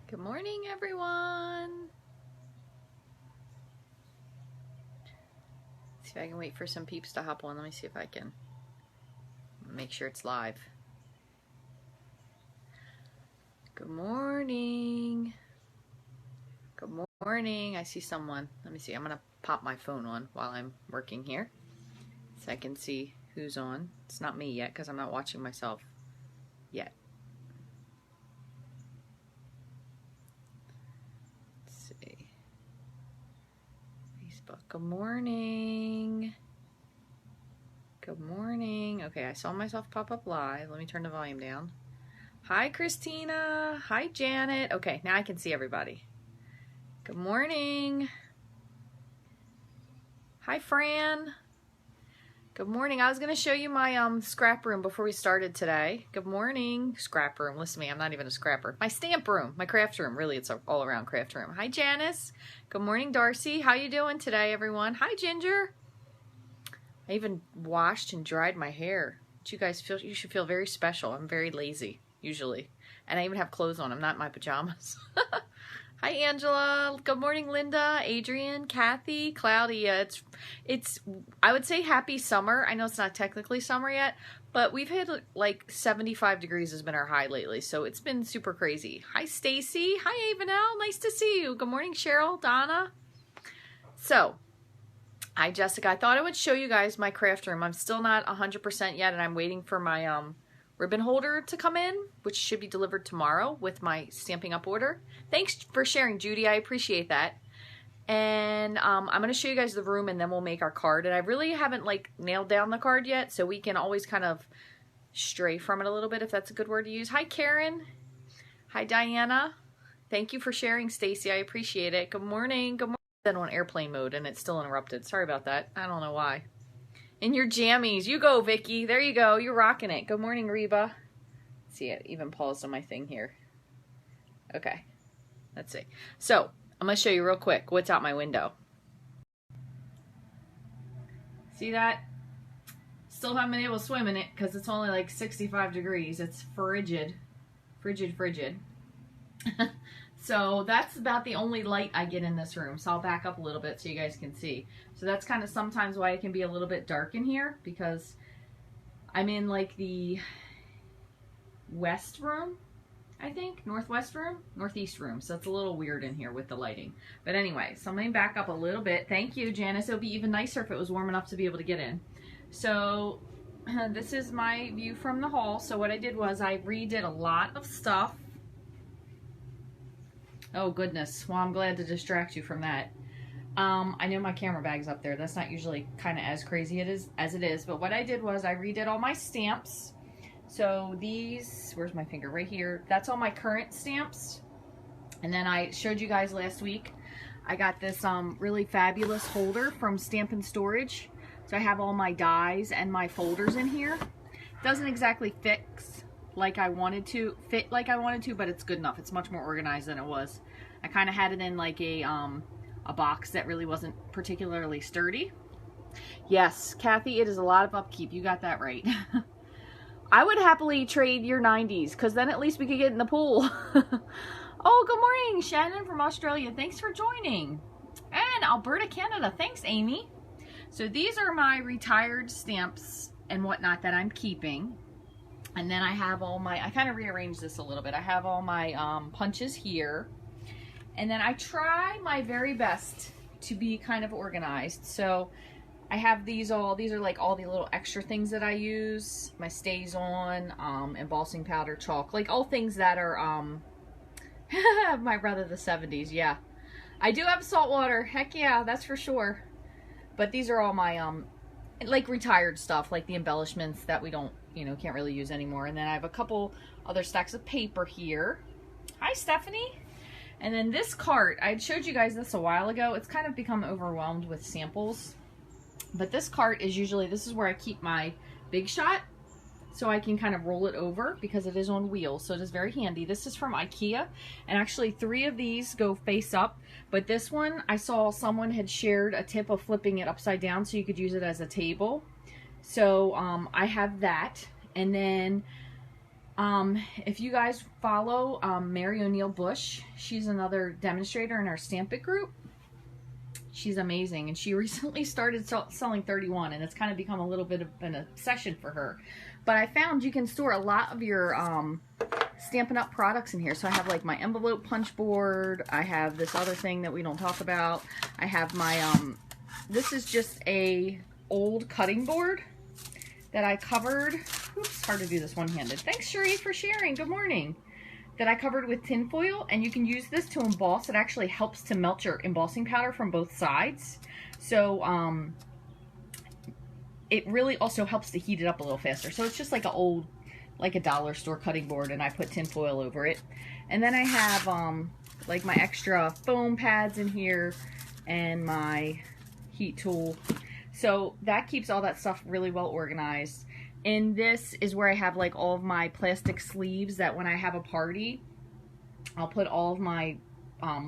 Good morning, everyone. See if I can wait for some peeps to hop on. Let me see if I can make sure it's live. Good morning. Good morning. I see someone. Let me see. I'm going to pop my phone on while I'm working here so I can see who's on. It's not me yet because I'm not watching myself yet. Good morning. Good morning. Okay, I saw myself pop up live. Let me turn the volume down. Hi, Christina. Hi, Janet. Okay, now I can see everybody. Good morning. Hi, Fran. Good morning. I was going to show you my scrap room before we started today. Good morning. Scrap room. Listen to me. I'm not even a scrapper. My stamp room. My craft room. Really, it's an all-around craft room. Hi, Janice. Good morning, Darcy. How you doing today, everyone? Hi, Ginger. I even washed and dried my hair. You guys feel, you should feel very special. I'm very lazy, usually. And I even have clothes on. I'm not in my pajamas. Hi, Angela. Good morning, Linda, Adrian, Kathy, Claudia. It's I would say happy summer. I know it's not technically summer yet, but we've had like 75 degrees has been our high lately, so it's been super crazy. Hi, Stacy. Hi, Avenel. Nice to see you. Good morning, Cheryl, Donna. So, hi, Jessica. I thought I would show you guys my craft room. I'm still not 100% yet, and I'm waiting for my ribbon holder to come in, which should be delivered tomorrow with my Stampin' Up order. Thanks for sharing, Judy. I appreciate that. And I'm going to show you guys the room, and then we'll make our card. And I really haven't like nailed down the card yet, so we can always kind of stray from it a little bit, if that's a good word to use. Hi, Karen. Hi, Diana. Thank you for sharing, Stacy. I appreciate it. Good morning. Good morning. Then on airplane mode, and it's still interrupted. Sorry about that. I don't know why. In your jammies. You go, Vicky. There you go. You're rocking it. Good morning, Reba. See, it even paused on my thing here. Okay. Let's see. So, I'm going to show you real quick what's out my window. See that? Still haven't been able to swim in it because it's only like 65 degrees. It's frigid. Frigid. So that's about the only light I get in this room. So I'll back up a little bit so you guys can see. So that's kind of sometimes why it can be a little bit dark in here, because I'm in like the west room, I think, northwest room, northeast room. So it's a little weird in here with the lighting. But anyway, so I'm going to back up a little bit. Thank you, Janice. It would be even nicer if it was warm enough to be able to get in. So this is my view from the hall. So what I did was I redid a lot of stuff. Oh, goodness. Well, I'm glad to distract you from that. I know my camera bag's up there. That's not usually kind of as crazy as it is. But what I did was I redid all my stamps. So these, where's my finger? Right here. That's all my current stamps. And then I showed you guys last week, I got this really fabulous holder from Stampin' Storage. So I have all my dies and my folders in here. Doesn't exactly fit like I wanted to, but it's good enough. It's much more organized than it was. I kind of had it in like a box that really wasn't particularly sturdy. Yes, Kathy, it is a lot of upkeep. You got that right. I would happily trade your 90s, because then at least we could get in the pool. Oh, good morning, Shannon from Australia. Thanks for joining. And Alberta, Canada. Thanks, Amy. So these are my retired stamps and whatnot that I'm keeping. And then I have all my, I kind of rearranged this a little bit. I have all my punches here. And then I try my very best to be kind of organized. So I have these all, these are like all the little extra things that I use. My stays on, embossing powder, chalk, like all things that are, my brother the 70s, yeah. I do have salt water, heck yeah, that's for sure. But these are all my, like retired stuff, like the embellishments that we don't, you know, can't really use anymore. And then I have a couple other stacks of paper here. Hi, Stephanie. And then this cart, I showed you guys this a while ago. It's kind of become overwhelmed with samples. But this cart is usually, this is where I keep my Big Shot. So I can kind of roll it over because it is on wheels. So it is very handy. This is from IKEA. And actually 3 of these go face up. But this one, I saw someone had shared a tip of flipping it upside down so you could use it as a table. So I have that. And then If you guys follow Mary O'Neill Bush, she's another demonstrator in our Stampin group. She's amazing, and she recently started selling 31, and it's kind of become a little bit of an obsession for her. But I found you can store a lot of your Stampin' Up! Products in here. So I have like my envelope punch board. I have this other thing that we don't talk about. I have my, this is just a old cutting board that I covered. Oops, hard to do this one-handed. Thanks, Cherie, for sharing. Good morning. That I covered with tin foil, and you can use this to emboss. It actually helps to melt your embossing powder from both sides. So it really also helps to heat it up a little faster. So it's just like an old, like a dollar store cutting board, and I put tin foil over it. And then I have like my extra foam pads in here and my heat tool. So that keeps all that stuff really well organized. And this is where I have like all of my plastic sleeves that when I have a party, I'll put all of my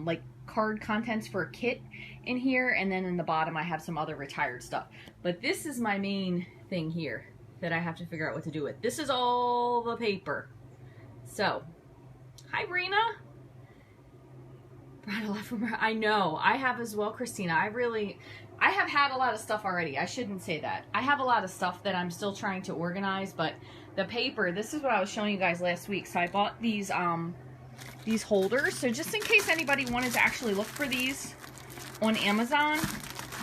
like card contents for a kit in here. And then in the bottom, I have some other retired stuff. But this is my main thing here that I have to figure out what to do with. This is all the paper. So, hi, Brina. Brought a lot from her. I know. I have as well, Christina. I have had a lot of stuff already. I shouldn't say that. I have a lot of stuff that I'm still trying to organize, but the paper, this is what I was showing you guys last week. So I bought these holders. So just in case anybody wanted to actually look for these on Amazon,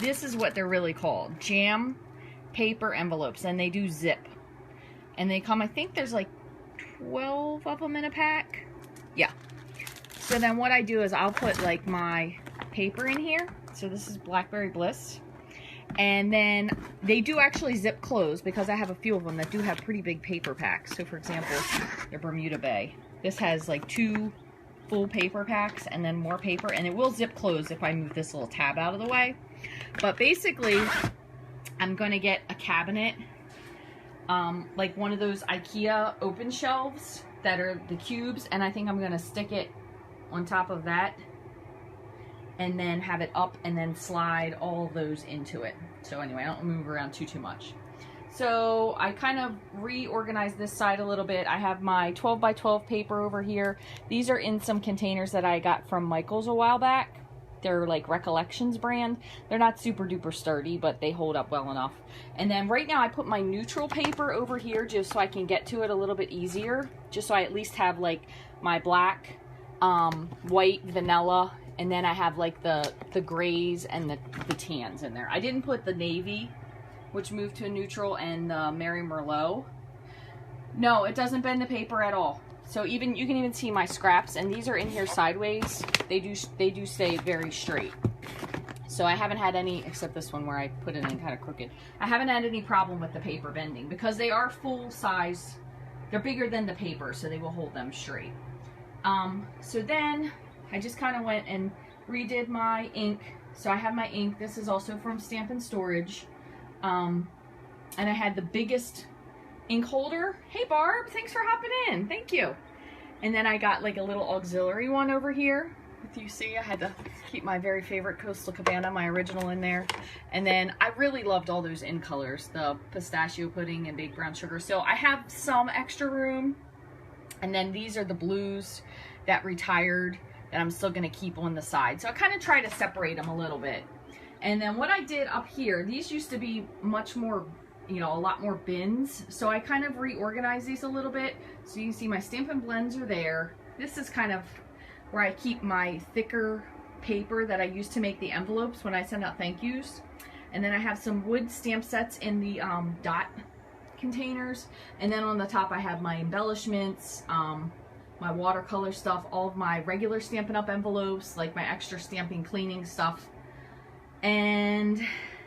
this is what they're really called. Jam paper envelopes, and they do zip. And they come, I think there's like 12 of them in a pack. Yeah. So then what I do is I'll put like my paper in here. So this is Blackberry Bliss. And then they do actually zip close because I have a few of them that do have pretty big paper packs. So for example, the Bermuda Bay. This has like 2 full paper packs and then more paper, and it will zip close if I move this little tab out of the way. But basically, I'm going to get a cabinet, like one of those IKEA open shelves that are the cubes, and I think I'm going to stick it on top of that and then have it up and then slide all those into it. So anyway, I don't move around too much. So I kind of reorganized this side a little bit. I have my 12 by 12 paper over here. These are in some containers that I got from Michael's a while back. They're like Recollections brand. They're not super duper sturdy, but they hold up well enough. And then right now I put my neutral paper over here just so I can get to it a little bit easier. Just so I at least have like my black, white, vanilla, and then I have like the grays and the tans in there. I didn't put the navy, which moved to a neutral, and the Mary Merlot. No, it doesn't bend the paper at all. So you can even see my scraps, and these are in here sideways. They do stay very straight. So I haven't had any, except this one where I put it in kind of crooked. I haven't had any problem with the paper bending because they are full size. They're bigger than the paper, so they will hold them straight. So then I just kind of went and redid my ink. So I have my ink. This is also from Stampin' Storage. And I had the biggest ink holder. Hey Barb, thanks for hopping in. Thank you. And then I got like a little auxiliary one over here. If you see, I had to keep my very favorite Coastal Cabana, my original, in there. And then I really loved all those in colors, the pistachio pudding and baked brown sugar. So I have some extra room. And then these are the blues that retired that I'm still going to keep on the side. So I kind of try to separate them a little bit. And then what I did up here, these used to be much more, you know, a lot more bins. So I kind of reorganized these a little bit. So you can see my Stampin' Blends are there. This is kind of where I keep my thicker paper that I use to make the envelopes when I send out thank yous. And then I have some wood stamp sets in the dot containers. And then on the top I have my embellishments, my watercolor stuff, all of my regular Stampin' Up! Envelopes, like my extra stamping cleaning stuff. And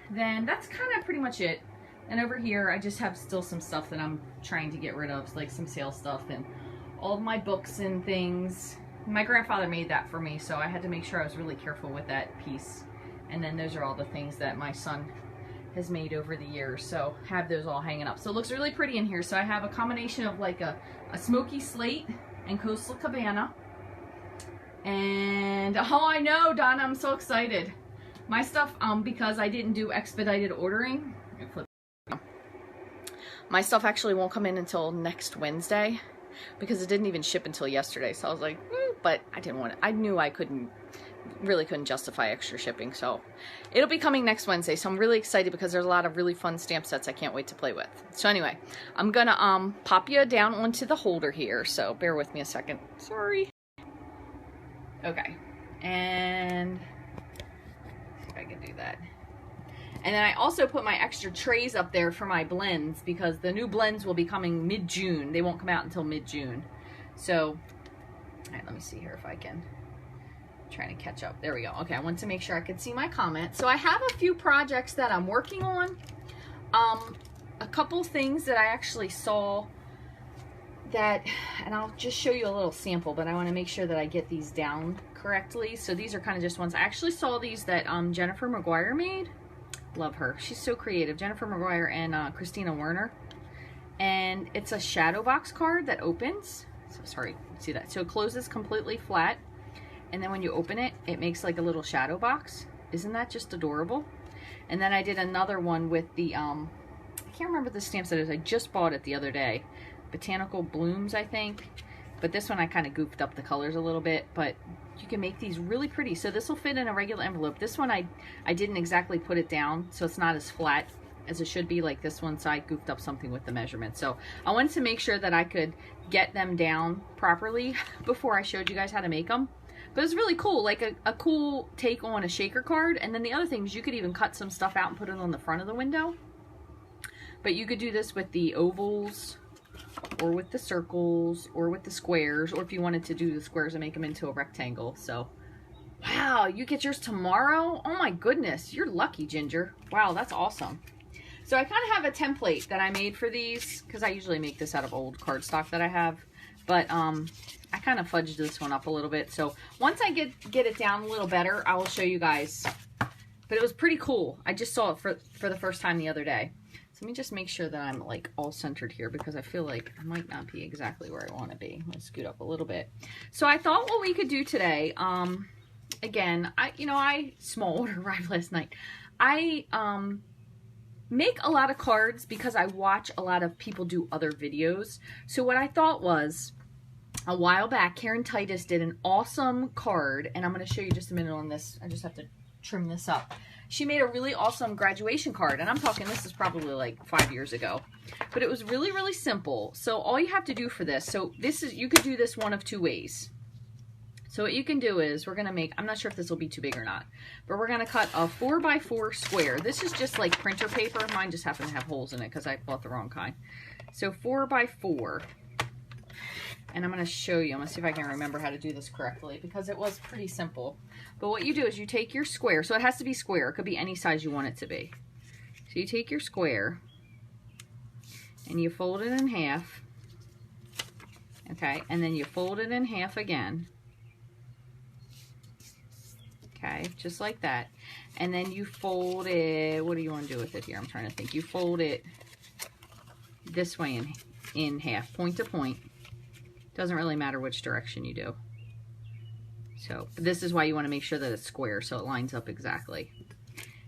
then that's kind of pretty much it. And over here I just have still some stuff that I'm trying to get rid of, like some sale stuff and all of my books and things. My grandfather made that for me, so I had to make sure I was really careful with that piece. And then those are all the things that my son has made over the years, so have those all hanging up. So it looks really pretty in here. So I have a combination of like a smoky slate and Coastal Cabana. And oh, I know, Donna, I'm so excited. My stuff, because I didn't do expedited ordering, my stuff actually won't come in until next Wednesday. because it didn't even ship until yesterday. So I was like, but I didn't want it. I knew I really couldn't justify extra shipping. So it'll be coming next Wednesday. So I'm really excited because there's a lot of really fun stamp sets I can't wait to play with. So anyway, I'm gonna pop you down onto the holder here. So bear with me a second. Sorry. Okay. And let's see if I can do that. And then I also put my extra trays up there for my blends because the new blends will be coming mid-June. They won't come out until mid-June. So, all right, let me see here if I can. I'm trying to catch up. There we go. Okay, I want to make sure I could see my comment. So I have a few projects that I'm working on. A couple things that I actually saw that, and I'll just show you a little sample, but I want to make sure that I get these down correctly. So these are kind of just ones. I actually saw these that Jennifer McGuire made. Love her. She's so creative. Jennifer McGuire and Christina Werner. And it's a shadow box card that opens. So sorry, see that? So it closes completely flat. And then when you open it, it makes like a little shadow box. Isn't that just adorable? And then I did another one with the, I can't remember the stamp set is. I just bought it the other day. Botanical Blooms, I think. But this one I kind of goofed up the colors a little bit. But you can make these really pretty. So this will fit in a regular envelope. This one I didn't exactly put it down, so it's not as flat as it should be like this one, so I goofed up something with the measurement. So I wanted to make sure that I could get them down properly before I showed you guys how to make them. But it's really cool, like a cool take on a shaker card. And then the other thing is you could even cut some stuff out and put it on the front of the window. But you could do this with the ovals, or with the circles, or with the squares, or if you wanted to do the squares and make them into a rectangle. So, wow, you get yours tomorrow? Oh my goodness, you're lucky, Ginger. Wow, that's awesome. So I kind of have a template that I made for these, because I usually make this out of old cardstock that I have. But I kind of fudged this one up a little bit. So once I get it down a little better, I will show you guys. But it was pretty cool. I just saw it for the first time the other day. Let me just make sure that I'm like all centered here because I feel like I might not be exactly where I want to be. I'm gonna scoot up a little bit. So I thought what we could do today, again, I small order arrived last night. I make a lot of cards because I watch a lot of people do other videos. So what I thought was, a while back, Karen Titus did an awesome card, and I'm going to show you just a minute on this. I just have to trim this up. She made a really awesome graduation card, and I'm talking this is probably like 5 years ago. But it was really, really simple. So all you have to do for this, so this is, you could do this one of two ways. So what you can do is, we're going to make, I'm not sure if this will be too big or not, but we're going to cut a 4x4 square. This is just like printer paper. Mine just happened to have holes in it because I bought the wrong kind. So 4x4. And I'm going to show you. I'm going to see if I can remember how to do this correctly because it was pretty simple. But what you do is you take your square. So it has to be square. It could be any size you want it to be. So you take your square and you fold it in half. Okay. And then you fold it in half again. Okay. Just like that. And then you fold it. What do you want to do with it here? I'm trying to think. You fold it this way in half, point to point. Doesn't really matter which direction you do. So this is why you want to make sure that it's square so it lines up exactly.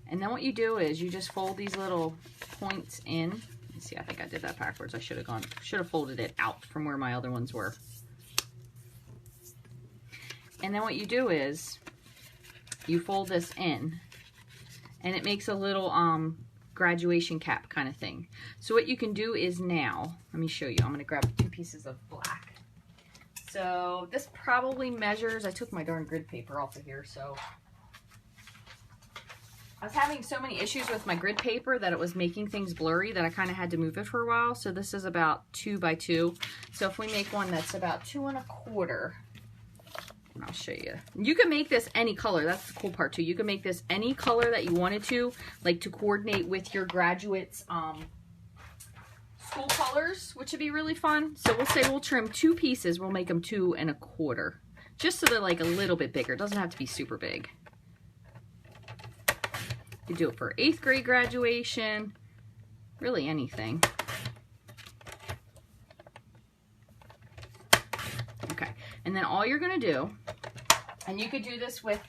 And then what you do is you just fold these little points in. Let's see, I think I did that backwards. I should have folded it out from where my other ones were. And then what you do is you fold this in and it makes a little graduation cap kind of thing. So what you can do is now, let me show you. I'm going to grab 2 pieces of black. So this probably measures, I took my darn grid paper off of here, so I was having so many issues with my grid paper that it was making things blurry that I kind of had to move it for a while. So this is about 2 by 2. So if we make one that's about 2 1/4, and I'll show you. You can make this any color. That's the cool part too. You can make this any color that you wanted to, like to coordinate with your graduates' school colors, which would be really fun. So we'll say we'll trim 2 pieces. We'll make them 2 1/4, just so they're like a little bit bigger. It doesn't have to be super big. You do it for 8th grade graduation, really anything. Okay, and then all you're gonna do, and you could do this with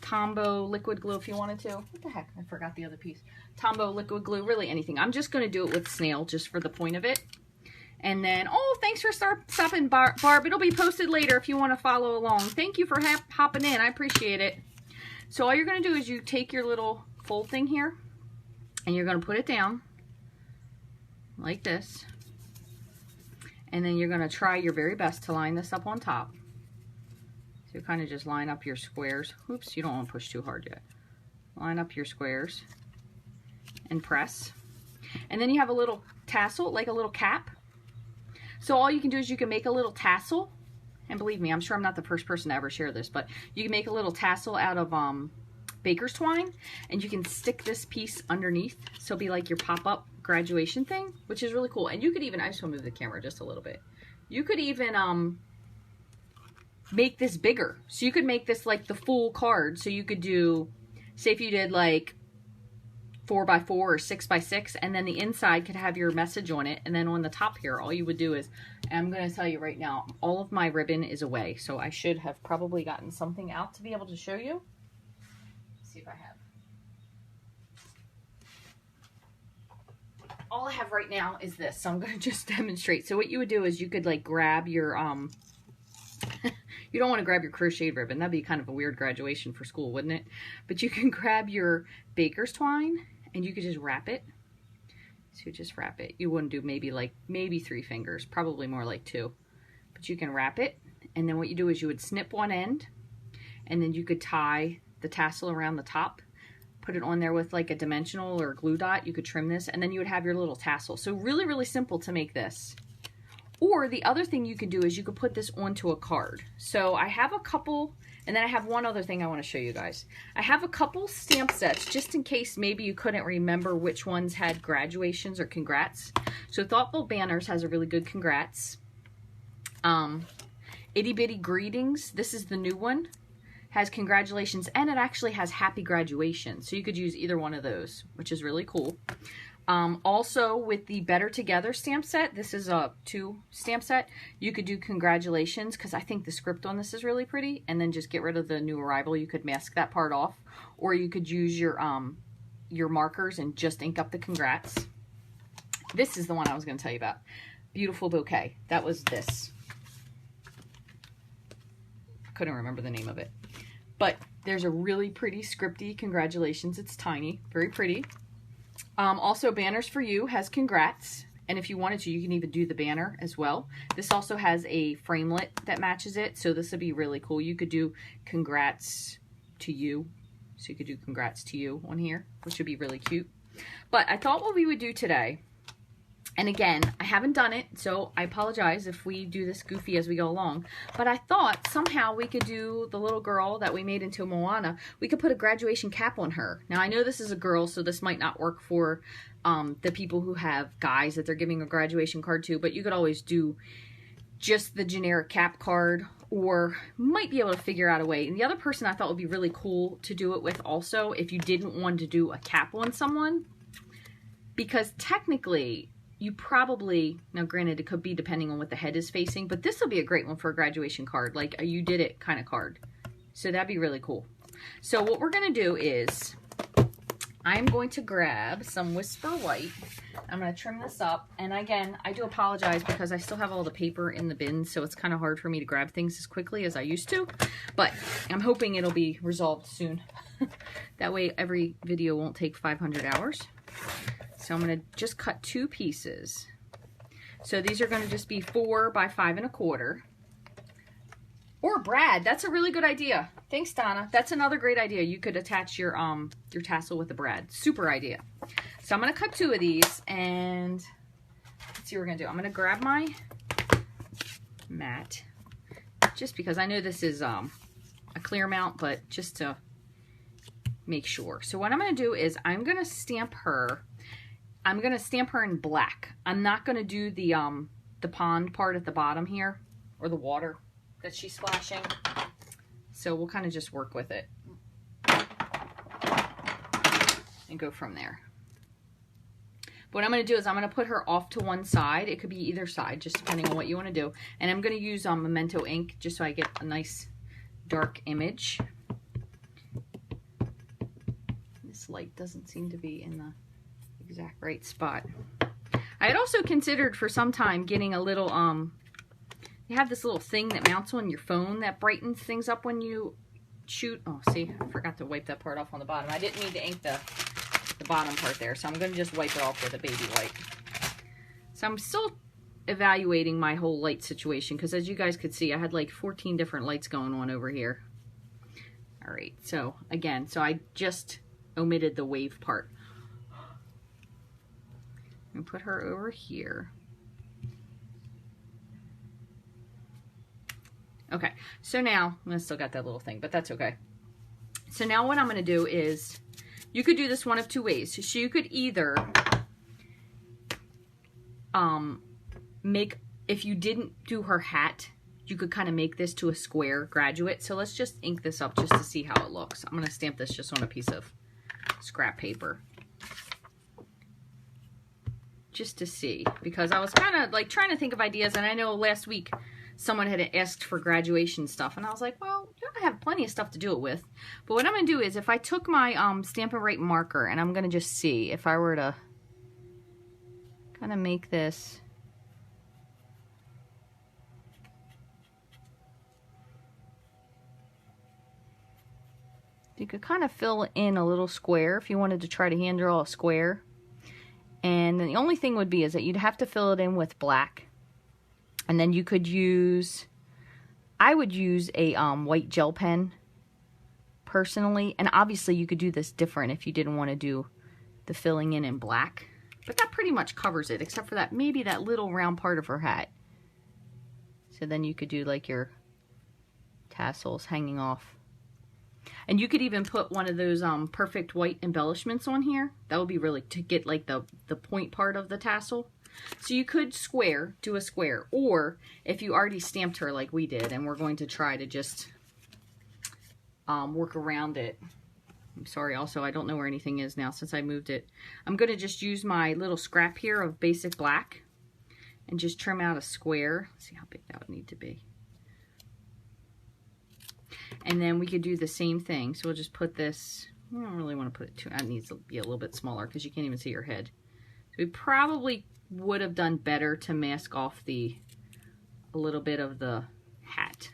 Tombow liquid glue if you wanted to. What the heck? I forgot the other piece. Tombow liquid glue, really anything. I'm just going to do it with snail just for the point of it. And then, oh, thanks for stopping, Barb. It'll be posted later if you want to follow along. Thank you for hopping in. I appreciate it. So all you're going to do is you take your little fold thing here, and you're going to put it down like this. And then you're going to try your very best to line this up on top. So you kind of just line up your squares. Oops, you don't want to push too hard yet. Line up your squares and press. And then you have a little tassel, like a little cap. So all you can do is you can make a little tassel. And believe me, I'm sure I'm not the first person to ever share this, but you can make a little tassel out of baker's twine, and you can stick this piece underneath. So it'll be like your pop-up graduation thing, which is really cool. And you could even, I just want to move the camera just a little bit. You could even make this bigger. So you could make this like the full card. So you could do, say if you did like 4x4 or 6x6, and then the inside could have your message on it, and then on the top here all you would do is, and I'm going to tell you right now, all of my ribbon is away, so I should have probably gotten something out to be able to show you. Let's see if I have. All I have right now is this, so I'm going to just demonstrate. So what you would do is you could like grab your you don't want to grab your crocheted ribbon. That'd be kind of a weird graduation for school, wouldn't it? But you can grab your baker's twine and you could just wrap it. So just wrap it. You wouldn't do maybe 3 fingers, probably more like 2. But you can wrap it, and then what you do is you would snip one end, and then you could tie the tassel around the top, put it on there with like a dimensional or a glue dot. You could trim this, and then you would have your little tassel. So really, really simple to make this. Or the other thing you could do is you could put this onto a card. So I have a couple, and then I have one other thing I want to show you guys. I have a couple stamp sets just in case maybe you couldn't remember which ones had graduations or congrats. So Thoughtful Banners has a really good congrats. Itty Bitty Greetings, this is the new one, has congratulations, and it actually has happy graduation. So you could use either one of those, which is really cool. Also with the Better Together stamp set, this is a 2 stamp set, you could do congratulations, because I think the script on this is really pretty, and then just get rid of the new arrival. You could mask that part off, or you could use your markers and just ink up the congrats. This is the one I was going to tell you about. Beautiful Bouquet. That was this. Couldn't remember the name of it. But there's a really pretty scripty congratulations. It's tiny, very pretty. Also, Banners for You has congrats, and if you wanted to, you can even do the banner as well. This also has a framelit that matches it, so this would be really cool. You could do congrats to you, so you could do congrats to you on here, which would be really cute. But I thought what we would do today, and again, I haven't done it, so I apologize if we do this goofy as we go along, but I thought somehow we could do the little girl that we made into Moana. We could put a graduation cap on her. Now, I know this is a girl, so this might not work for the people who have guys that they're giving a graduation card to, but you could always do just the generic cap card, or might be able to figure out a way. And the other person I thought would be really cool to do it with also, if you didn't want to do a cap on someone, because technically, you probably, now granted it could be depending on what the head is facing, but this will be a great one for a graduation card, like a you did it kind of card. So that'd be really cool. So what we're going to do is, I'm going to grab some Whisper White. I'm going to trim this up. And again, I do apologize because I still have all the paper in the bin, so it's kind of hard for me to grab things as quickly as I used to. But I'm hoping it'll be resolved soon. That way every video won't take 500 hours. So I'm going to just cut 2 pieces. So these are going to just be 4 by 5 1/4. Or Brad, that's a really good idea. Thanks, Donna. That's another great idea. You could attach your tassel with the brad. Super idea. So I'm going to cut 2 of these, and let's see what we're going to do. I'm going to grab my mat, just because I know this is a clear mount, but just to make sure. So what I'm going to do is I'm going to stamp her. I'm going to stamp her in black. I'm not going to do the pond part at the bottom here, or the water that she's splashing. So we'll kind of just work with it and go from there. But what I'm going to do is I'm going to put her off to one side. It could be either side, just depending on what you want to do. And I'm going to use Memento ink just so I get a nice dark image. This light doesn't seem to be in the exact right spot. I had also considered for some time getting a little, you have this little thing that mounts on your phone that brightens things up when you shoot. Oh, see, I forgot to wipe that part off on the bottom. I didn't need to ink the bottom part there, so I'm going to just wipe it off with a baby wipe. So I'm still evaluating my whole light situation, because as you guys could see, I had like 14 different lights going on over here. All right, so again, so I just omitted the wave part. And put her over here. Okay, so now, I still got that little thing, but that's okay. So now what I'm going to do is, you could do this one of two ways. So you could either make, if you didn't do her hat, you could kind of make this to a square graduate. So let's just ink this up just to see how it looks. I'm going to stamp this just on a piece of scrap paper. Just to see, because I was kind of like trying to think of ideas, and I know last week someone had asked for graduation stuff, and I was like, well, I have plenty of stuff to do it with. But what I'm going to do is, if I took my Stampin' Right marker, and I'm going to just see if I were to kind of make this. You could kind of fill in a little square if you wanted to try to hand draw a square. And then the only thing would be is that you'd have to fill it in with black. And then you could use, I would use a white gel pen personally. And obviously you could do this different if you didn't want to do the filling in black. But that pretty much covers it, except for that, maybe that little round part of her hat. So then you could do like your tassels hanging off. And you could even put one of those perfect white embellishments on here. That would be really to get like the point part of the tassel. So you could do a square. Or if you already stamped her like we did, and we're going to try to just work around it. I'm sorry, also, I don't know where anything is now since I moved it. I'm going to just use my little scrap here of basic black and just trim out a square. Let's see how big that would need to be. And then we could do the same thing. So we'll just put this, I don't really want to put it too, it needs to be a little bit smaller because you can't even see her head. So we probably would have done better to mask off a little bit of the hat.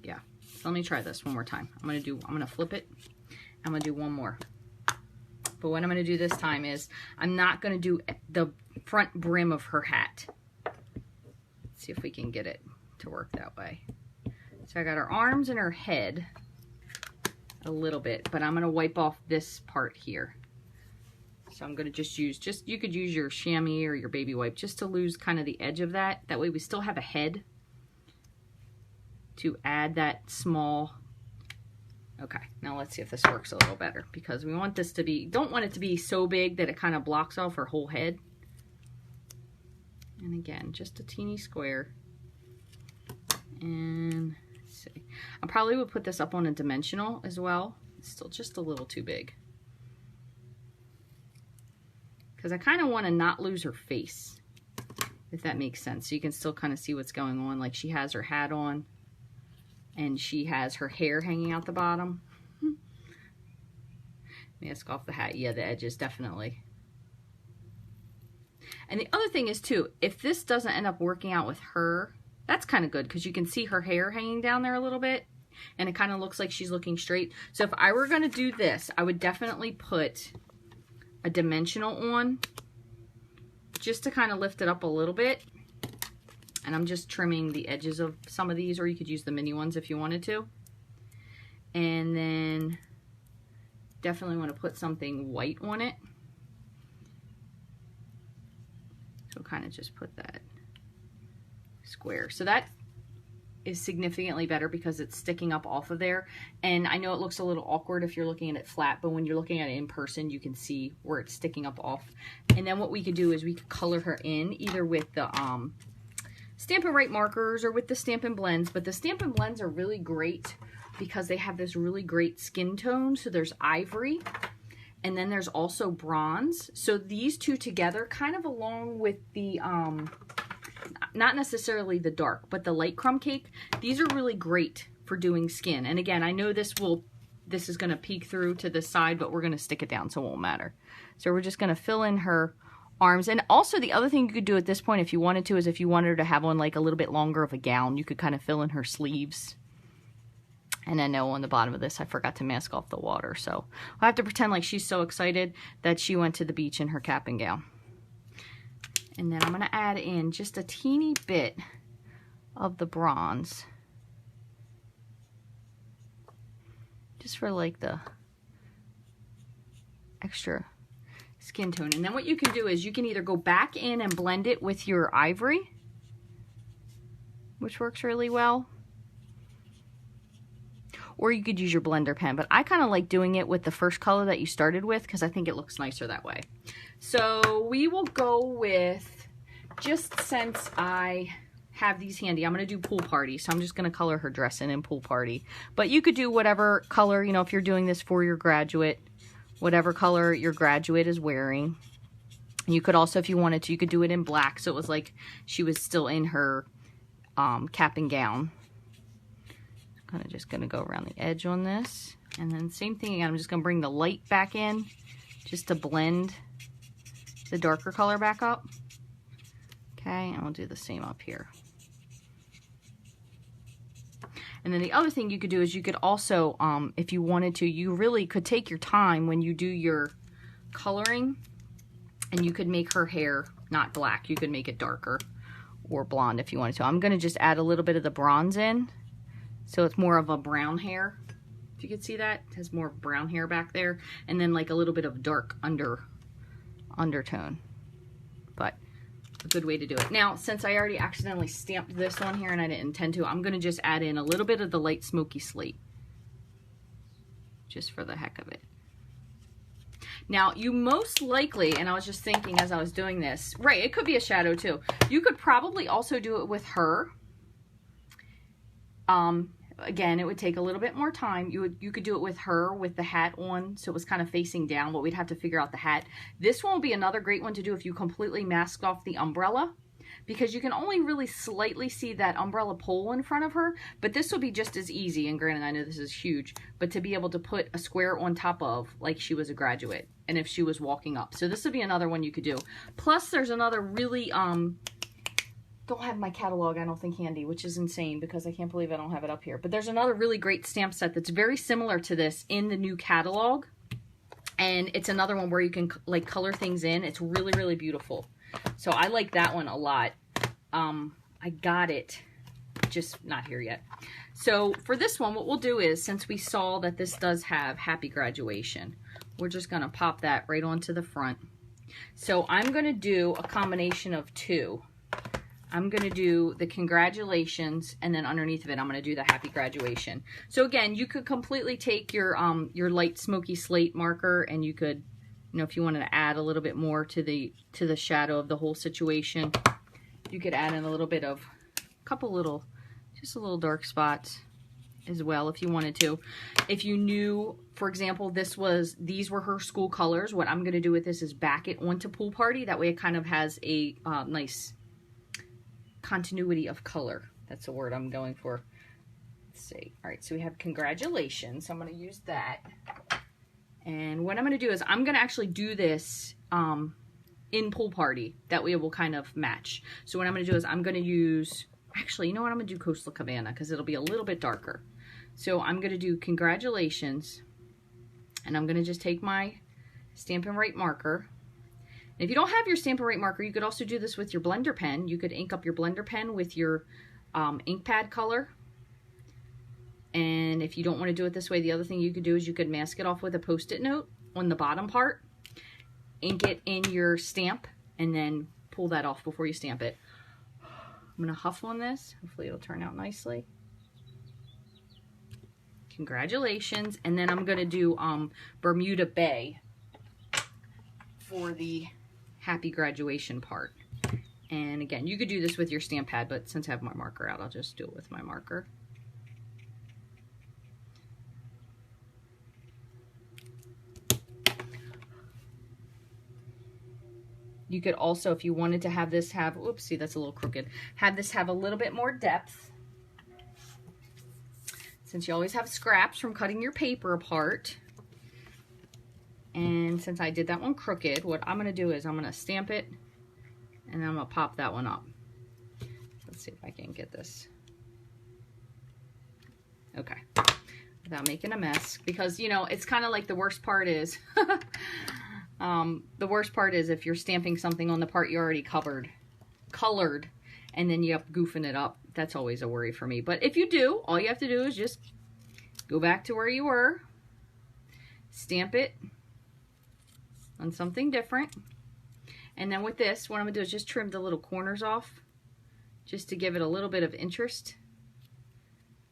Yeah, so let me try this one more time. I'm gonna flip it. I'm gonna do one more. But what I'm gonna do this time is, I'm not gonna do the front brim of her hat. Let's see if we can get it to work that way. So I got her arms and her head a little bit, but I'm going to wipe off this part here. So I'm going to just use, you could use your chamois or your baby wipe just to lose kind of the edge of that. That way we still have a head to add that small. Okay, now let's see if this works a little better, because we want this to be, don't want it to be so big that it kind of blocks off her whole head. And again, just a teeny square. And let's see, I probably would put this up on a dimensional as well. It's still just a little too big, because I kind of want to not lose her face, if that makes sense. So you can still kind of see what's going on. Like, she has her hat on and she has her hair hanging out the bottom. Mask off the hat. Yeah, the edges definitely. And the other thing is too, if this doesn't end up working out with her, that's kind of good, because you can see her hair hanging down there a little bit, and it kind of looks like she's looking straight. So if I were going to do this, I would definitely put a dimensional on, just to kind of lift it up a little bit. And I'm just trimming the edges of some of these, or you could use the mini ones if you wanted to. And then definitely want to put something white on it. So kind of just put that square. So that is significantly better because it's sticking up off of there. And I know it looks a little awkward if you're looking at it flat, but when you're looking at it in person, you can see where it's sticking up off. And then what we could do is we could color her in either with the Stampin' Right markers or with the Stampin' Blends. But the Stampin' Blends are really great because they have this really great skin tone. So there's ivory, and then there's also bronze. So these two together, kind of along with the not necessarily the dark, but the light crumb cake, these are really great for doing skin. And again, I know this will this is going to peek through to this side, but we're going to stick it down so it won't matter. So we're just going to fill in her arms. And also the other thing you could do at this point if you wanted to is if you wanted her to have on like a little bit longer of a gown, you could kind of fill in her sleeves. And I know on the bottom of this I forgot to mask off the water, so I have to pretend like she's so excited that she went to the beach in her cap and gown. And then I'm going to add in just a teeny bit of the bronze, just for like the extra skin tone. And then what you can do is you can either go back in and blend it with your ivory, which works really well, or you could use your blender pen, but I kind of like doing it with the first color that you started with because I think it looks nicer that way. So we will go with, just since I have these handy, I'm going to do Pool Party, so I'm just going to color her dress in Pool Party. But you could do whatever color, you know, if you're doing this for your graduate, whatever color your graduate is wearing. You could also, if you wanted to, you could do it in black, so it was like she was still in her cap and gown. Kind of just going to go around the edge on this, and then same thing again. I'm just going to bring the light back in just to blend the darker color back up. Okay, and we'll do the same up here. And then the other thing you could do is you could also, if you wanted to, you really could take your time when you do your coloring, and you could make her hair not black. You could make it darker or blonde if you wanted to. I'm going to just add a little bit of the bronze in, so it's more of a brown hair. If you can see that, it has more brown hair back there, and then like a little bit of dark undertone. But a good way to do it. Now, since I already accidentally stamped this on here and I didn't intend to, I'm going to just add in a little bit of the light smoky slate, just for the heck of it. Now, you most likely, and I was just thinking as I was doing this, right, it could be a shadow too. You could probably also do it with her. Again, it would take a little bit more time. You could do it with her with the hat on, so it was kind of facing down, but we'd have to figure out the hat. This one will be another great one to do if you completely mask off the umbrella, because you can only really slightly see that umbrella pole in front of her, but this will be just as easy, and granted I know this is huge, but to be able to put a square on top of like she was a graduate and if she was walking up. So this would be another one you could do. Plus there's another really, don't have my catalog, I don't think, handy, which is insane because I can't believe I don't have it up here. But there's another really great stamp set that's very similar to this in the new catalog. And it's another one where you can like color things in. It's really, really beautiful. So I like that one a lot. I got it, just not here yet. So for this one, what we'll do is, since we saw that this does have Happy Graduation, we're just going to pop that right onto the front. So I'm going to do a combination of two. I'm going to do the congratulations, and then underneath of it, I'm going to do the Happy Graduation. So again, you could completely take your light smoky slate marker, and you could, you know, if you wanted to add a little bit more to the shadow of the whole situation, you could add in a little bit of, just a little dark spots as well if you wanted to. If you knew, for example, these were her school colors, what I'm going to do with this is back it onto Pool Party. That way it kind of has a nice continuity of color. That's the word I'm going for. Let's see. All right, so we have congratulations. So I'm going to use that. And what I'm going to do is I'm going to actually do this in Pool Party. That way it will kind of match. So what I'm going to do is I'm going to use, actually, you know what? I'm going to do Coastal Cabana because it'll be a little bit darker. So I'm going to do congratulations. And I'm going to just take my Stampin' Right marker. If you don't have your Stampin' Right marker, you could also do this with your blender pen. You could ink up your blender pen with your ink pad color. And if you don't want to do it this way, the other thing you could do is you could mask it off with a Post-it note on the bottom part, ink it in your stamp, and then pull that off before you stamp it. I'm going to huff on this. Hopefully it'll turn out nicely. Congratulations. And then I'm going to do Bermuda Bay for the Happy Graduation part. And again, you could do this with your stamp pad, but since I have my marker out, I'll just do it with my marker. You could also, if you wanted to have this have, oopsie, that's a little crooked, have this have a little bit more depth. since you always have scraps from cutting your paper apart, and since I did that one crooked, what I'm going to do is I'm going to stamp it, and then I'm going to pop that one up. Let's see if I can get this. Okay. Without making a mess. Because, you know, it's kind of like the worst part is, the worst part is if you're stamping something on the part you already colored, and then you up goofing it up. That's always a worry for me. But if you do, all you have to do is just go back to where you were, stamp it on something different, and then with this, what I'm going to do is just trim the little corners off, just to give it a little bit of interest.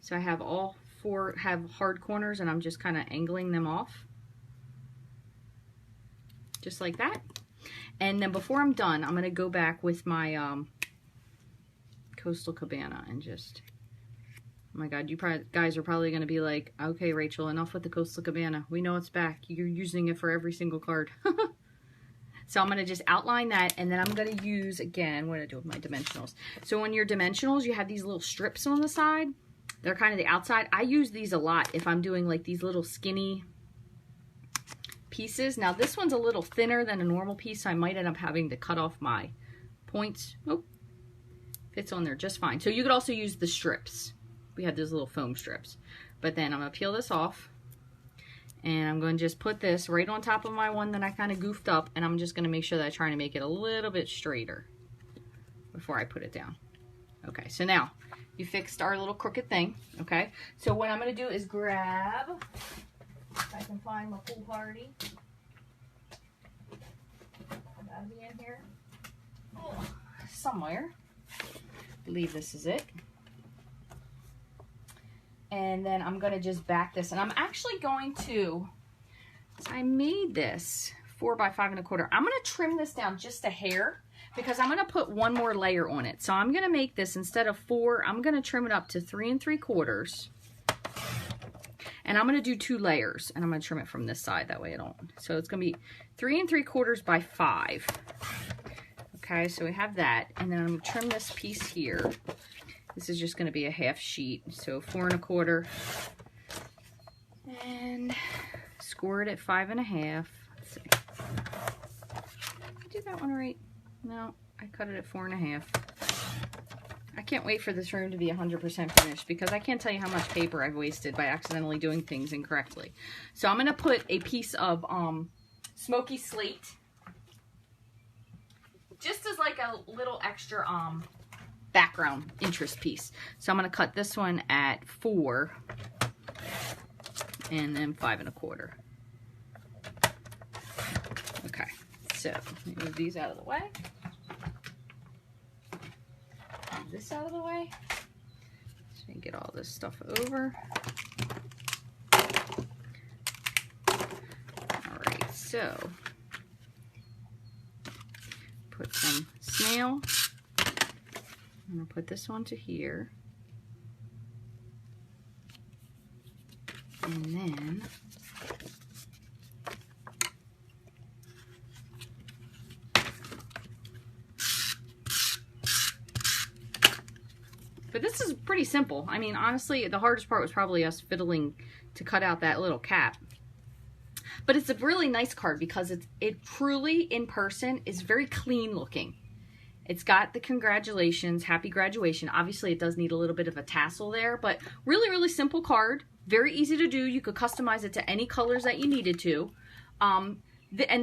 So I have all four have hard corners, and I'm just kind of angling them off, just like that. And then before I'm done, I'm going to go back with my Coastal Cabana and just, oh my god, you guys are probably going to be like, okay Rachel, enough with the Coastal Cabana, we know it's back, you're using it for every single card. So I'm going to just outline that, and then I'm going to use, again, what do I do with my dimensionals? So when your dimensionals, you have these little strips on the side, they're kind of the outside. I use these a lot if I'm doing like these little skinny pieces. Now this one's a little thinner than a normal piece, so I might end up having to cut off my points. Oh, fits on there just fine. So you could also use the strips. We have these little foam strips. But then I'm going to peel this off, and I'm going to just put this right on top of my one that I kind of goofed up, and I'm just going to make sure that I try to make it a little bit straighter before I put it down. Okay, so now you fixed our little crooked thing. Okay, so what I'm going to do is grab, if I can find my pool party. That'll be in here. Oh, somewhere. I believe this is it. And then I'm going to just back this. And I'm actually going to, I made this 4 by 5 1/4. I'm going to trim this down just a hair because I'm going to put one more layer on it. So I'm going to make this, instead of 4, I'm going to trim it up to 3 3/4. And I'm going to do 2 layers. And I'm going to trim it from this side. That way I don't. So it's going to be 3 3/4 by 5. Okay, so we have that. And then I'm going to trim this piece here. This is just going to be a half sheet. So 4 1/4. And score it at 5 1/2. Let's see. Did I do that one right? No, I cut it at 4 1/2. I can't wait for this room to be 100% finished because I can't tell you how much paper I've wasted by accidentally doing things incorrectly. So I'm going to put a piece of smoky slate, just as like a little extra background interest piece. So I'm going to cut this one at 4 and then 5 1/4. Okay, so let me move these out of the way. Move this out of the way. So you can get all this stuff over. Alright, so put some snail. I'm going to put this one to here. And then but this is pretty simple. I mean, honestly, the hardest part was probably us fiddling to cut out that little cap. But it's a really nice card because it truly, in person, is very clean looking. It's got the congratulations, happy graduation. Obviously, it does need a little bit of a tassel there, but really, really simple card. Very easy to do. You could customize it to any colors that you needed to. And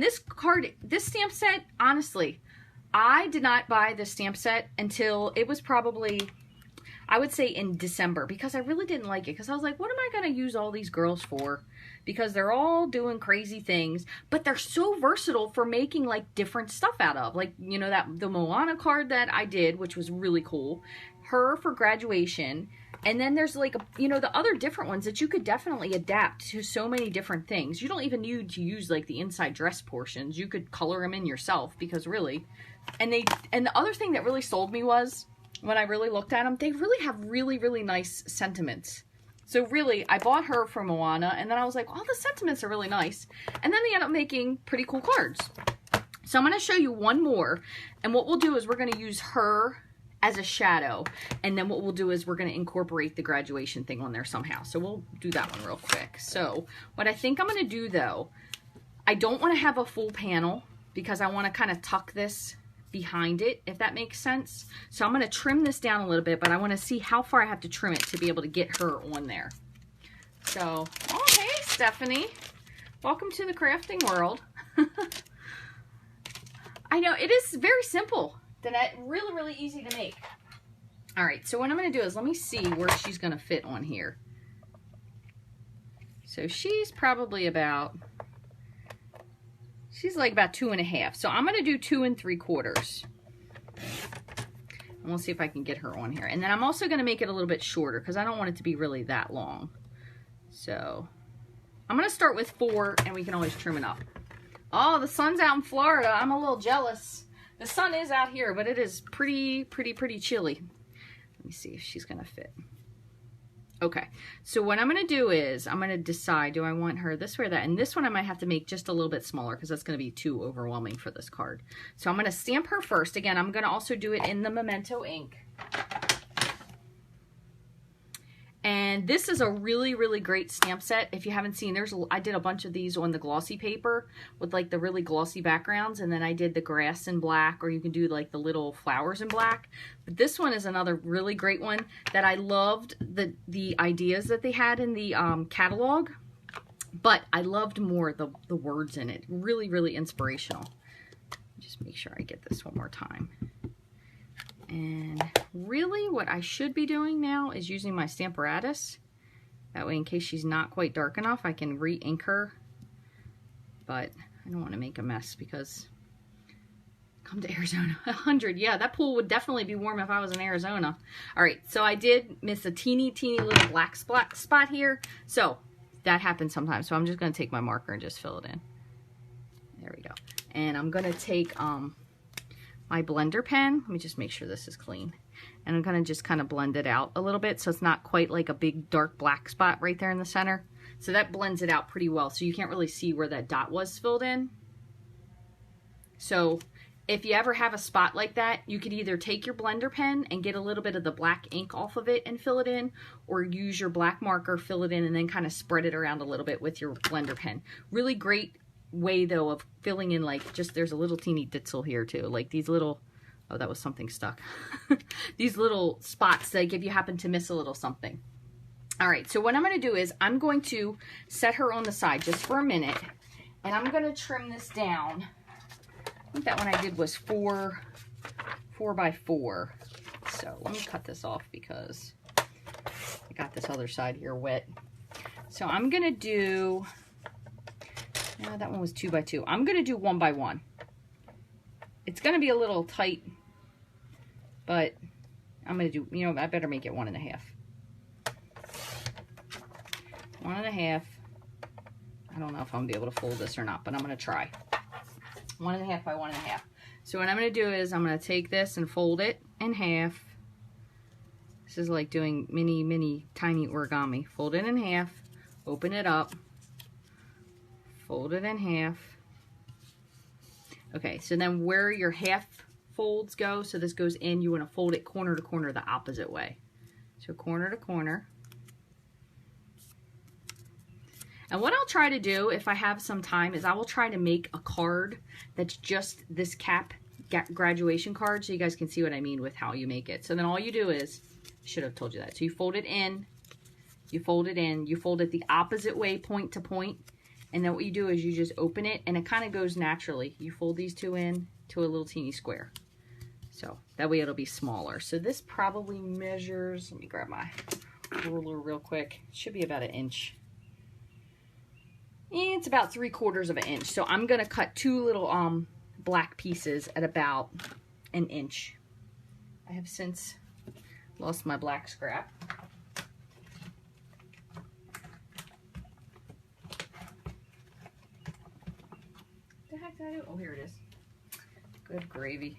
this card, this stamp set, honestly, I did not buy this stamp set until it was probably, I would say, in December, because I really didn't like it. Because I was like, what am I going to use all these girls for? Because they're all doing crazy things, but they're so versatile for making like different stuff out of. Like, you know, the Moana card that I did, which was really cool. Her for graduation. And then there's like, you know, the other different ones that you could definitely adapt to so many different things. You don't even need to use like the inside dress portions. You could color them in yourself, because really, and the other thing that really sold me was, when I really looked at them, they really have really, really nice sentiments. So really, I bought her for Moana, and then I was like, oh, the sentiments are really nice. And then they end up making pretty cool cards. So I'm going to show you one more, and what we'll do is we're going to use her as a shadow. And then what we'll do is we're going to incorporate the graduation thing on there somehow. So we'll do that one real quick. So what I think I'm going to do though, I don't want to have a full panel because I want to kind of tuck this behind it, if that makes sense. So I'm going to trim this down a little bit, but I want to see how far I have to trim it to be able to get her on there. So, oh, hey, Stephanie. Welcome to the crafting world. I know, it is very simple. Danette, really, really easy to make. All right, so what I'm going to do is let me see where she's going to fit on here. So she's probably about, she's like about 2.5. So I'm going to do 2 3/4. And we'll see if I can get her on here. And then I'm also going to make it a little bit shorter because I don't want it to be really that long. So I'm going to start with 4 and we can always trim it up. Oh, the sun's out in Florida. I'm a little jealous. The sun is out here, but it is pretty chilly. Let me see if she's going to fit. Okay, so what I'm going to do is I'm going to decide, do I want her this way or that? And this one I might have to make just a little bit smaller because that's going to be too overwhelming for this card. So I'm going to stamp her first. Again, I'm going to also do it in the Memento ink. And this is a really, really great stamp set. If you haven't seen, I did a bunch of these on the glossy paper with like the really glossy backgrounds. And then I did the grass in black, or you can do like the little flowers in black. But this one is another really great one that I loved the ideas that they had in the catalog. But I loved more the words in it. Really, really inspirational. Just make sure I get this one more time. And really what I should be doing now is using my Stamparatus. That way, in case she's not quite dark enough, I can re-ink her. But I don't want to make a mess because come to Arizona. 100, yeah, that pool would definitely be warm if I was in Arizona. All right, so I did miss a teeny little black spot here. So that happens sometimes. So I'm just going to take my marker and just fill it in. There we go. And I'm going to take my blender pen. Let me just make sure this is clean. And I'm going to just kind of blend it out a little bit so it's not quite like a big dark black spot right there in the center. So that blends it out pretty well. So you can't really see where that dot was filled in. So if you ever have a spot like that, you could either take your blender pen and get a little bit of the black ink off of it and fill it in, or use your black marker, fill it in, and then kind of spread it around a little bit with your blender pen. Really great way though of filling in, like, just there's a little teeny ditzel here too, like these little, oh, that was something stuck. These little spots, like if you happen to miss a little something. All right, so what I'm going to do is I'm going to set her on the side just for a minute, and I'm going to trim this down. I think that one I did was 4 by 4. So let me cut this off because I got this other side here wet. So I'm going to do, no, that one was 2 by 2. I'm going to do 1 by 1. It's going to be a little tight, but I'm going to do, you know, I better make it 1.5. 1.5. I don't know if I'm going to be able to fold this or not, but I'm going to try. 1.5 by 1.5. So what I'm going to do is I'm going to take this and fold it in half. This is like doing mini, tiny origami. Fold it in half, open it up, fold it in half. Okay, so then where your half folds go, so this goes in, you want to fold it corner to corner the opposite way. So corner to corner. And what I'll try to do if I have some time is I will try to make a card that's just this cap graduation card, so you guys can see what I mean with how you make it. So then all you do is, should have told you that. So you fold it in, you fold it in, you fold it the opposite way, point to point. And then what you do is you just open it, and it kind of goes naturally. You fold these two in to a little teeny square. So that way it'll be smaller. So this probably measures, let me grab my ruler real quick. It should be about 1 inch. It's about 3/4 of an inch. So I'm going to cut 2 little black pieces at about 1 inch. I have since lost my black scrap. The heck did I do? Oh, here it is. Good gravy.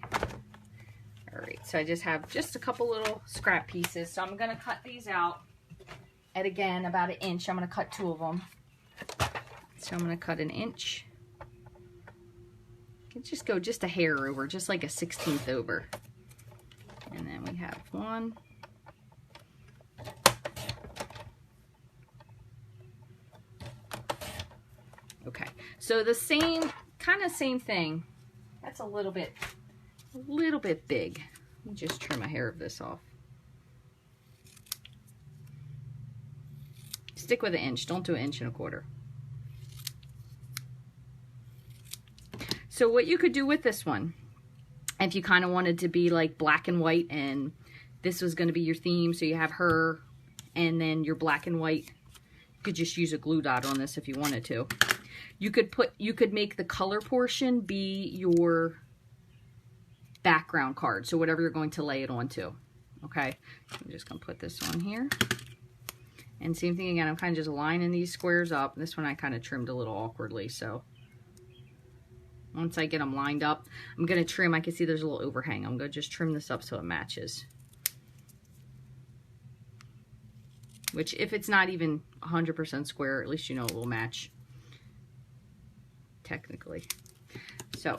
All right, so I just have just a couple little scrap pieces. So I'm going to cut these out at, again, about 1 inch. I'm going to cut 2 of them. So I'm going to cut 1 inch. You can just go just a hair over, just like a 1/16 over. And then we have one. Okay, so the same, kind of same thing. That's a little bit big. Let me just trim a hair of this off. Stick with 1 inch, don't do 1 1/4 inches. So what you could do with this one, if you kind of wanted to be like black and white and this was going to be your theme, so you have her and then your black and white, you could just use a glue dot on this if you wanted to. You could make the color portion be your background card, so whatever you're going to lay it onto. Okay, I'm just going to put this on here. And same thing again, I'm kind of just lining these squares up. This one I kind of trimmed a little awkwardly, so once I get them lined up, I'm going to trim. I can see there's a little overhang. I'm going to just trim this up so it matches. Which, if it's not even 100% square, at least you know it will match, technically. So,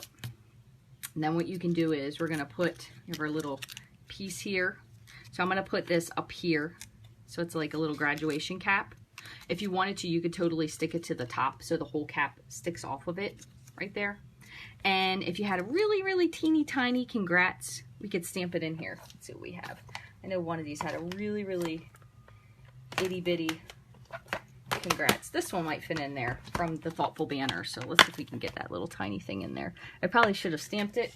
and then what you can do is we're going to put our little piece here. So I'm going to put this up here. So it's like a little graduation cap. If you wanted to, you could totally stick it to the top so the whole cap sticks off of it right there. And if you had a really, really teeny tiny congrats, we could stamp it in here. Let's see what we have. I know one of these had a really, really itty bitty congrats. This one might fit in there from the thoughtful banner. So let's see if we can get that little tiny thing in there. I probably should have stamped it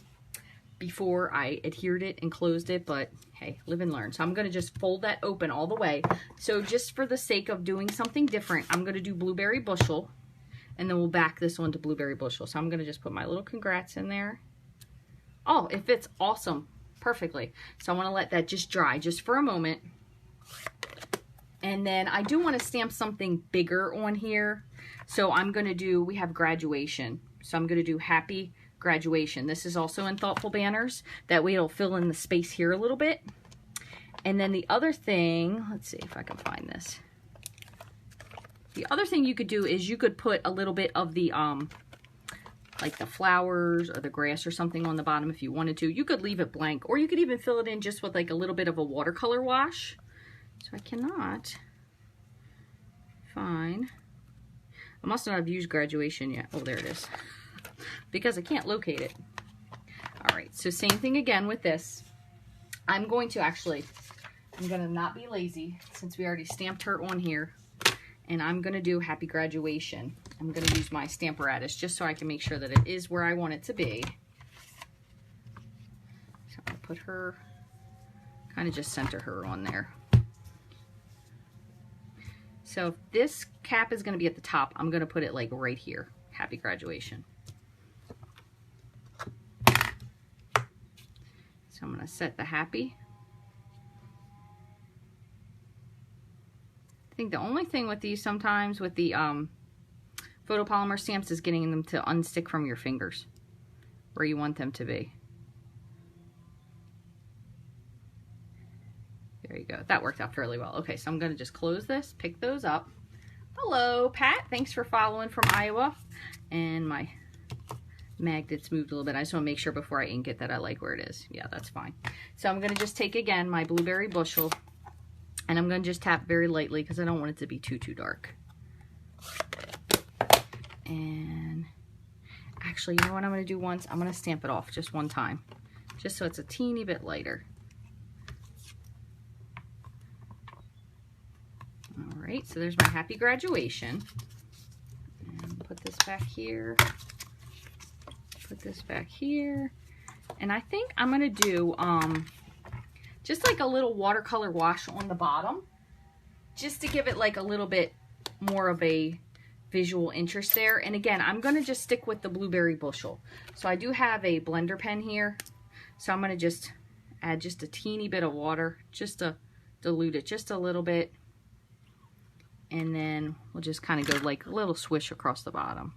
before I adhered it and closed it, but hey, live and learn. So I'm going to just fold that open all the way. So just for the sake of doing something different, I'm going to do blueberry bushel, and then we'll back this one to blueberry bushel. So I'm going to just put my little congrats in there. Oh, it fits awesome, perfectly. So I want to let that just dry just for a moment. And then I do want to stamp something bigger on here. So I'm going to do, we have graduation. So I'm going to do happy graduation. This is also in thoughtful banners. That way it'll fill in the space here a little bit. And then the other thing, let's see if I can find this. The other thing you could do is you could put a little bit of the like the flowers or the grass or something on the bottom if you wanted to. You could leave it blank, or you could even fill it in just with like a little bit of a watercolor wash. So I cannot find, I must not have used graduation yet. Oh, there it is. Because I can't locate it. All right, so same thing again with this. I'm going to not be lazy since we already stamped her on here. And I'm going to do happy graduation. I'm going to use my Stamparatus just so I can make sure that it is where I want it to be. So I'm going to put her, kind of just center her on there. So if this cap is going to be at the top, I'm going to put it like right here. Happy graduation. So I'm going to set the happy. I think the only thing with these sometimes with the photopolymer stamps is getting them to unstick from your fingers where you want them to be. There you go. That worked out fairly well. Okay, so I'm going to just close this, pick those up. Hello, Pat. Thanks for following from Iowa. And my magnets moved a little bit. I just want to make sure before I ink it that I like where it is. Yeah, that's fine. So I'm going to just take, again, my blueberry bushel, and I'm going to just tap very lightly because I don't want it to be too dark. And actually, you know what I'm going to do once? I'm going to stamp it off just one time, just so it's a teeny bit lighter. All right, so there's my happy graduation. And put this back here. Put this back here. And I think I'm going to do just like a little watercolor wash on the bottom, just to give it like a little bit more of a visual interest there. And again, I'm going to just stick with the blueberry bushel. So I do have a blender pen here. So I'm going to just add just a teeny bit of water, just to dilute it just a little bit. And then we'll just kind of go like a little swish across the bottom.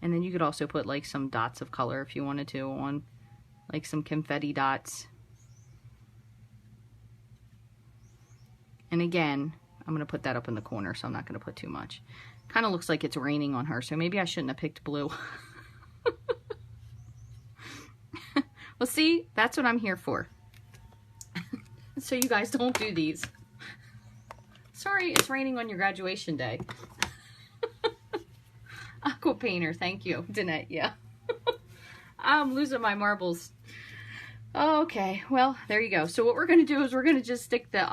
And then you could also put like some dots of color if you wanted to on, like some confetti dots. And again, I'm going to put that up in the corner, so I'm not going to put too much. Kind of looks like it's raining on her, so maybe I shouldn't have picked blue. Well, see, that's what I'm here for. So you guys don't do these. Sorry, it's raining on your graduation day. Aqua painter, thank you. Danette, yeah. I'm losing my marbles. Okay, well, there you go. So what we're going to do is we're going to just stick the,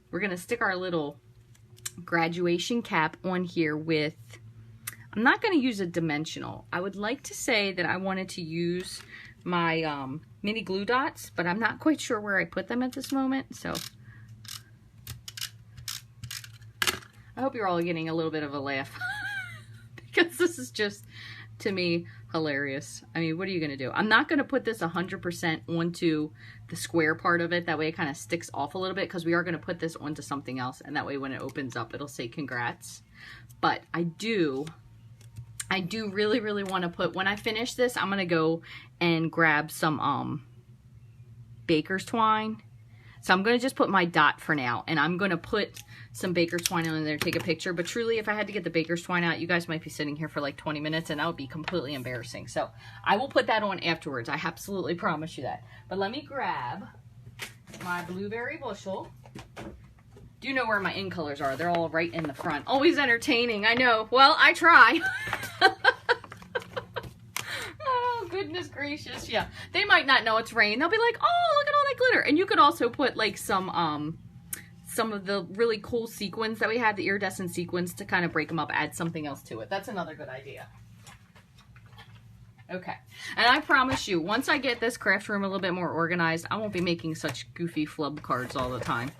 we're going to stick our little graduation cap on here with, I'm not going to use a dimensional. I would like to say that I wanted to use my mini glue dots, but I'm not quite sure where I put them at this moment, so I hope you're all getting a little bit of a laugh because this is just, to me, hilarious. I mean, what are you going to do? I'm not going to put this 100% onto the square part of it. That way it kind of sticks off a little bit because we are going to put this onto something else, and that way when it opens up, it'll say congrats. But I do really, really want to put, when I finish this, I'm going to go and grab some baker's twine. So I'm going to just put my dot for now, and I'm going to put some baker's twine in there to take a picture. But truly, if I had to get the baker's twine out, you guys might be sitting here for like 20 minutes, and that would be completely embarrassing. So I will put that on afterwards. I absolutely promise you that. But let me grab my blueberry bushel. Do you know where my in colors are? They're all right in the front. Always entertaining, I know. Well, I try. Oh, goodness gracious. Yeah, they might not know it's rain. They'll be like, oh, look at all that glitter. And you could also put like some of the really cool sequins that we had, the iridescent sequins, to kind of break them up, add something else to it. That's another good idea. Okay, and I promise you, once I get this craft room a little bit more organized, I won't be making such goofy flub cards all the time.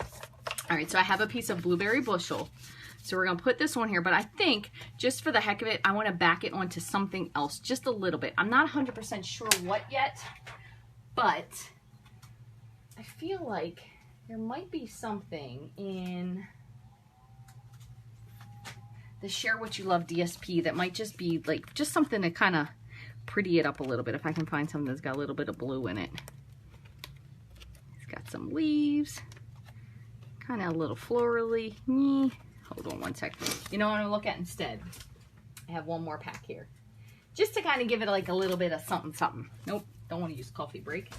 All right, so I have a piece of blueberry bushel. So we're gonna put this on here, but I think just for the heck of it, I wanna back it onto something else just a little bit. I'm not 100% sure what yet, but I feel like there might be something in the Share What You Love DSP that might just be like, just something to kind of pretty it up a little bit. If I can find something that's got a little bit of blue in it. It's got some leaves. Kind of a little florally. Hold on one second. You know what I'm gonna look at instead? I have one more pack here. Just to kind of give it like a little bit of something, something. Nope, don't want to use coffee break.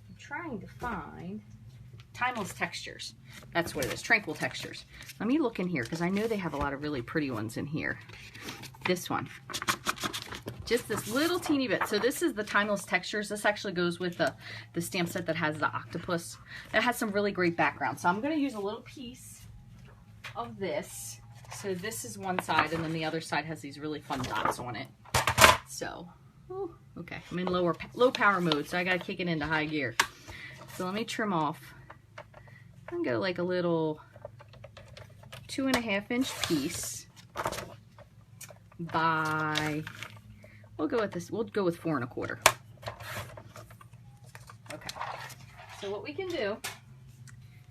I'm trying to find Timeless Textures. That's what it is, Tranquil Textures. Let me look in here because I know they have a lot of really pretty ones in here. This one. Just this little teeny bit. So this is the Timeless Textures. This actually goes with the stamp set that has the octopus. It has some really great background. So I'm going to use a little piece of this. So this is one side, and then the other side has these really fun dots on it. So, okay, I'm in low power mode, so I got to kick it into high gear. So let me trim off. I'm going to go like a little 2.5-inch piece by... We'll go with this. We'll go with 4 1/4. Okay. So what we can do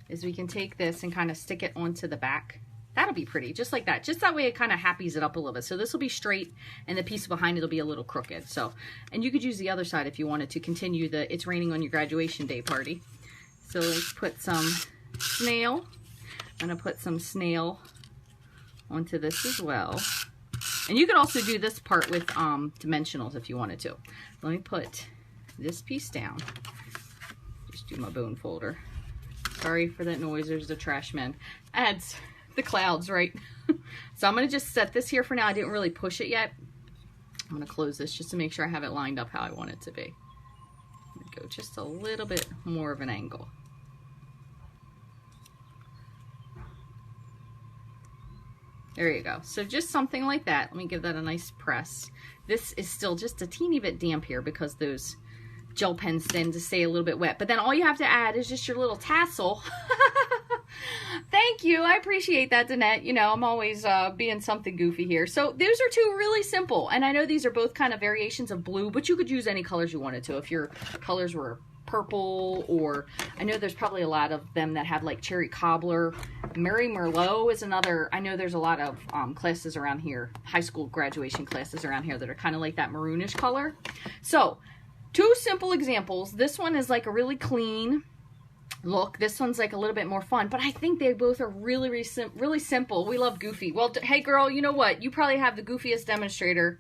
is we can take this and kind of stick it onto the back. That'll be pretty, just like that. Just that way it kind of happies it up a little bit. So this will be straight, and the piece behind it will be a little crooked. So, and you could use the other side if you wanted to continue the It's Raining on Your Graduation Day party. So let's put some snail. I'm going to put some snail onto this as well. And you could also do this part with dimensionals if you wanted to. Let me put this piece down. Just do my bone folder. Sorry for that noise. There's the trash man. Adds the clouds, right? So I'm going to just set this here for now. I didn't really push it yet. I'm going to close this just to make sure I have it lined up how I want it to be. I'm going to go just a little bit more of an angle. There you go. So just something like that. Let me give that a nice press. This is still just a teeny bit damp here because those gel pens tend to stay a little bit wet. But then all you have to add is just your little tassel. Thank you. I appreciate that, Danette. You know, I'm always being something goofy here. So those are two really simple. And I know these are both kind of variations of blue, but you could use any colors you wanted to. If your colors were purple, or I know there's probably a lot of them that have like cherry cobbler. Mary Merlot is another. I know there's a lot of classes around here, high school graduation classes around here that are kind of like that maroonish color. So 2 simple examples. This one is like a really clean look. This one's like a little bit more fun, but I think they both are really simple. We love Goofy. Well, hey girl, you know what? You probably have the goofiest demonstrator.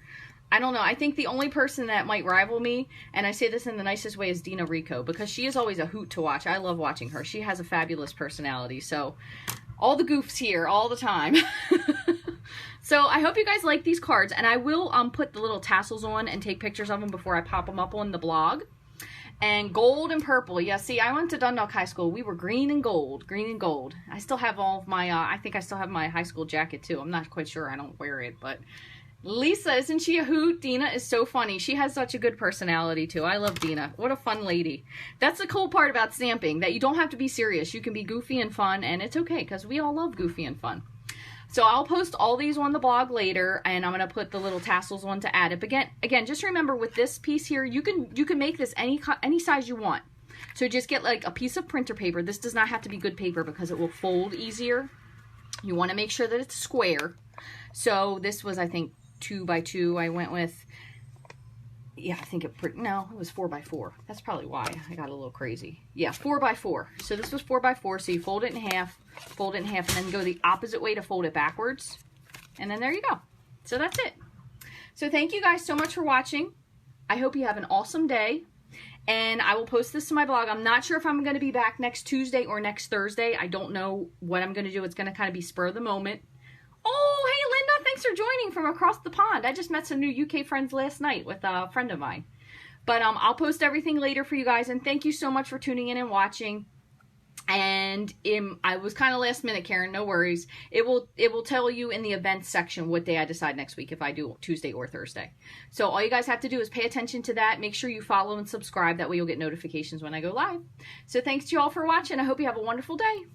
I don't know. I think the only person that might rival me, and I say this in the nicest way, is Dina Rico, because she is always a hoot to watch. I love watching her. She has a fabulous personality. So all the goofs here all the time. So I hope you guys like these cards, and I will put the little tassels on and take pictures of them before I pop them up on the blog. And gold and purple. Yeah, see, I went to Dundalk High School. We were green and gold. Green and gold. I still have all of my, I think I still have my high school jacket too. I'm not quite sure. I don't wear it, but Lisa, isn't she a hoot? Dina is so funny. She has such a good personality too. I love Dina. What a fun lady. That's the cool part about stamping, that you don't have to be serious. You can be goofy and fun, and it's okay because we all love goofy and fun. So I'll post all these on the blog later, and I'm going to put the little tassels on to add it. But again, just remember with this piece here, you can make this any size you want. So just get like a piece of printer paper. This does not have to be good paper because it will fold easier. You want to make sure that it's square. So this was, I think, 2 by 2. I went with, yeah, I think it was 4 by 4. That's probably why I got a little crazy. Yeah, 4 by 4. So this was 4 by 4. So you fold it in half, and then go the opposite way to fold it backwards. And then there you go. So that's it. So thank you guys so much for watching. I hope you have an awesome day. And I will post this to my blog. I'm not sure if I'm going to be back next Tuesday or next Thursday. I don't know what I'm going to do. It's going to kind of be spur of the moment. Oh, hey, Linda, thanks for joining from across the pond. I just met some new UK friends last night with a friend of mine. But I'll post everything later for you guys. And thank you so much for tuning in and watching. And I was kind of last minute, Karen. No worries. It will tell you in the events section what day I decide next week, if I do Tuesday or Thursday. So all you guys have to do is pay attention to that. Make sure you follow and subscribe. That way you'll get notifications when I go live. So thanks to you all for watching. I hope you have a wonderful day.